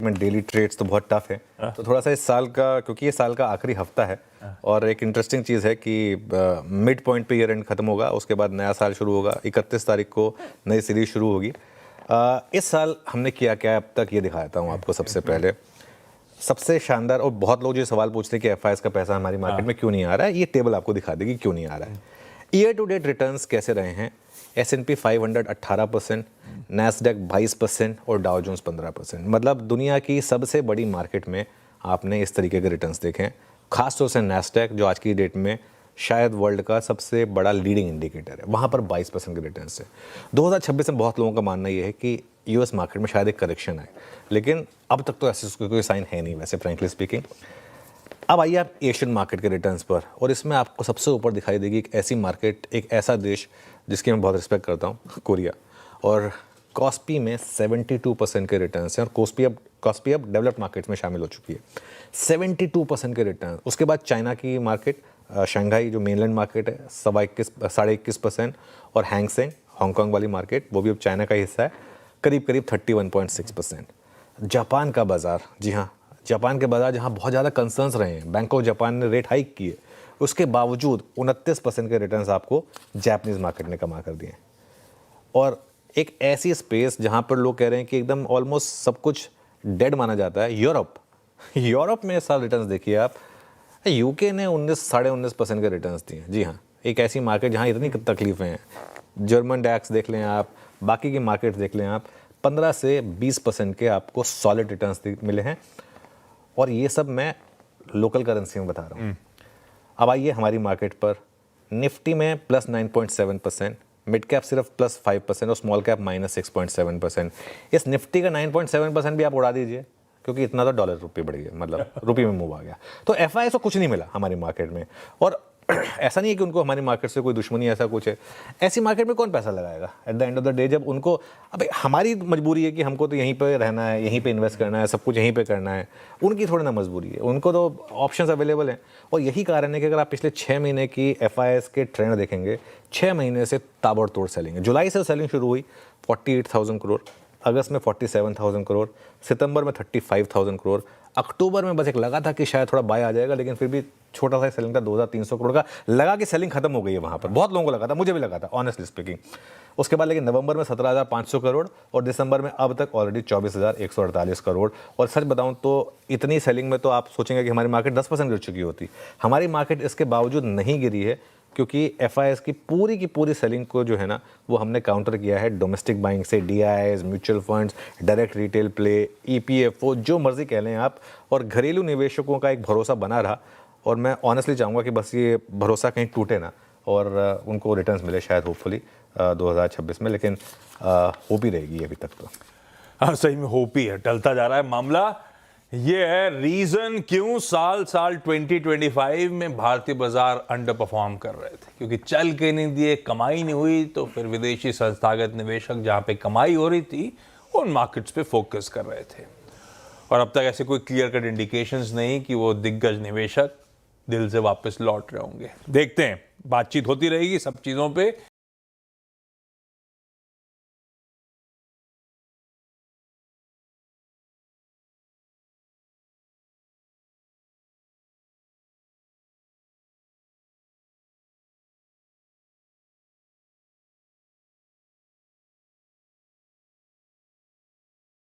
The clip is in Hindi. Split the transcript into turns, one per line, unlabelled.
में डेली ट्रेड्स तो बहुत टफ है, तो थोड़ा सा इस साल का, क्योंकि ये साल का आखिरी हफ्ता है और एक इंटरेस्टिंग चीज़ है कि मिड पॉइंट पे ईयर एंड खत्म होगा, उसके बाद नया साल शुरू होगा। 31 तारीख को नई सीरीज शुरू होगी। इस साल हमने किया क्या अब तक, ये दिखाता हूँ आपको। सबसे पहले सबसे शानदार, और बहुत लोग जो सवाल पूछते हैं कि एफआईएस का पैसा हमारी मार्केट में क्यों नहीं आ रहा है, ये टेबल आपको दिखा देगी क्यों नहीं आ रहा है। ईयर टू डेट रिटर्न्स कैसे रहे हैं। S&P 500 18%, नैस्डैक 22% और डाउ जोन्स 15%। मतलब दुनिया की सबसे बड़ी मार्केट में आपने इस तरीके के रिटर्न्स देखे हैं। खासतौर से नैस्डैक, जो आज की डेट में शायद वर्ल्ड का सबसे बड़ा लीडिंग इंडिकेटर है, वहाँ पर 22% के रिटर्न्स है। 2026 में बहुत लोगों का मानना ये है कि यूएस मार्केट में शायद एक करेक्शन आए, लेकिन अब तक तो ऐसे कोई साइन है नहीं वैसे, फ्रैंकली स्पीकिंग। अब आइए आप एशियन मार्केट के रिटर्न्स पर, और इसमें आपको सबसे ऊपर दिखाई देगी एक ऐसी मार्केट, एक ऐसा देश जिसकी मैं बहुत रिस्पेक्ट करता हूँ, कोरिया। और कॉस्पी में 72% के रिटर्न्स हैं, और कॉस्पी अब डेवलप्ड मार्केट्स में शामिल हो चुकी है। 72% के रिटर्न। उसके बाद चाइना की मार्केट, शंघाई जो मेनलैंड मार्केट है, 21.5%, और हैंगसेंग हांगकांग वाली मार्केट, वो भी अब चाइना का हिस्सा है, करीब 31.6%। जापान का बाज़ार, जी हाँ, जापान के बाज़ार जहाँ बहुत ज़्यादा कंसर्न्स रहे हैं, बैंक ऑफ जापान ने रेट हाइक की है, उसके बावजूद 29% के रिटर्न्स आपको जापानीज़ मार्केट ने कमा कर दिए। और एक ऐसी स्पेस जहाँ पर लोग कह रहे हैं कि एकदम ऑलमोस्ट सब कुछ डेड माना जाता है, यूरोप में इस साल रिटर्न्स देखिए आप। यूके ने 19.5% के रिटर्न्स दिए। जी हाँ, एक ऐसी मार्केट जहाँ इतनी तकलीफें हैं। जर्मन डैक्स देख लें आप, बाकी की मार्केट्स देख लें आप, 15 से 20% के आपको सॉलिड रिटर्न्स मिले हैं। और ये सब मैं लोकल करेंसी में बता रहा हूँ। अब आइए हमारी मार्केट पर। निफ्टी में प्लस 9.7%, मिड कैप सिर्फ प्लस 5% और स्मॉल कैप माइनस 6.7%। इस निफ्टी का 9.7% भी आप उड़ा दीजिए, क्योंकि इतना तो डॉलर रुपये बढ़ गया, मतलब रुपये में मूव आ गया। तो एफआईआई को कुछ नहीं मिला हमारी मार्केट में। और ऐसा नहीं है कि उनको हमारी मार्केट से कोई दुश्मनी ऐसा कुछ है। ऐसी मार्केट में कौन पैसा लगाएगा at the end of the day, जब उनको, अब हमारी मजबूरी है कि हमको तो यहीं पे रहना है, यहीं पे इन्वेस्ट करना है, सब कुछ यहीं पे करना है। उनकी थोड़ी ना मजबूरी है, उनको तो ऑप्शंस अवेलेबल हैं। और यही कारण है कि अगर आप पिछले 6 महीने की एफआईआई के ट्रेंड देखेंगे, 6 महीने से ताबड़तोड़ सेलिंग है। जुलाई से सेलिंग शुरू हुई 48,000 करोड़, अगस्त में 47,000 करोड़, सितंबर में 35,000 करोड़, अक्टूबर में बस एक लगा था कि शायद थोड़ा बाय आ जाएगा, लेकिन फिर भी छोटा सा सेलिंग था 2,300 करोड़ का, लगा कि सेलिंग खत्म हो गई है। वहाँ पर बहुत लोगों को लगा था, मुझे भी लगा था ऑनेस्टली स्पीकिंग। उसके बाद लेकिन नवंबर में 17,500 करोड़, और दिसंबर में अब तक ऑलरेडी 24,148 करोड़। और सच बताऊं तो इतनी सेलिंग में तो आप सोचेंगे कि हमारी मार्केट 10% गिर चुकी होती। हमारी मार्केट इसके बावजूद नहीं गिरी है, क्योंकि एफआईएस की पूरी सेलिंग को जो है ना, वो हमने काउंटर किया है डोमेस्टिक बाइंग से, DIIs, mutual funds, direct retail play, EPFO, जो मर्जी कह लें आप। और घरेलू निवेशकों का एक भरोसा बना रहा, और मैं ऑनेस्टली चाहूँगा कि बस ये भरोसा कहीं टूटे ना, और उनको रिटर्न्स मिले शायद होपफुली 2026 में। लेकिन होप ही रहेगी अभी तक तो।
हाँ, सही में होप ही है, टलता जा रहा है मामला। ये है रीजन क्यों साल 2025 में भारतीय बाजार अंडर परफॉर्म कर रहे थे, क्योंकि चल के नहीं दिए, कमाई नहीं हुई, तो फिर विदेशी संस्थागत निवेशक जहां पे कमाई हो रही थी उन मार्केट्स पे फोकस कर रहे थे। और अब तक ऐसे कोई क्लियर कट इंडिकेशंस नहीं कि वो दिग्गज निवेशक दिल से वापस लौट रहे होंगे। देखते हैं, बातचीत होती रहेगी सब चीज़ों पे।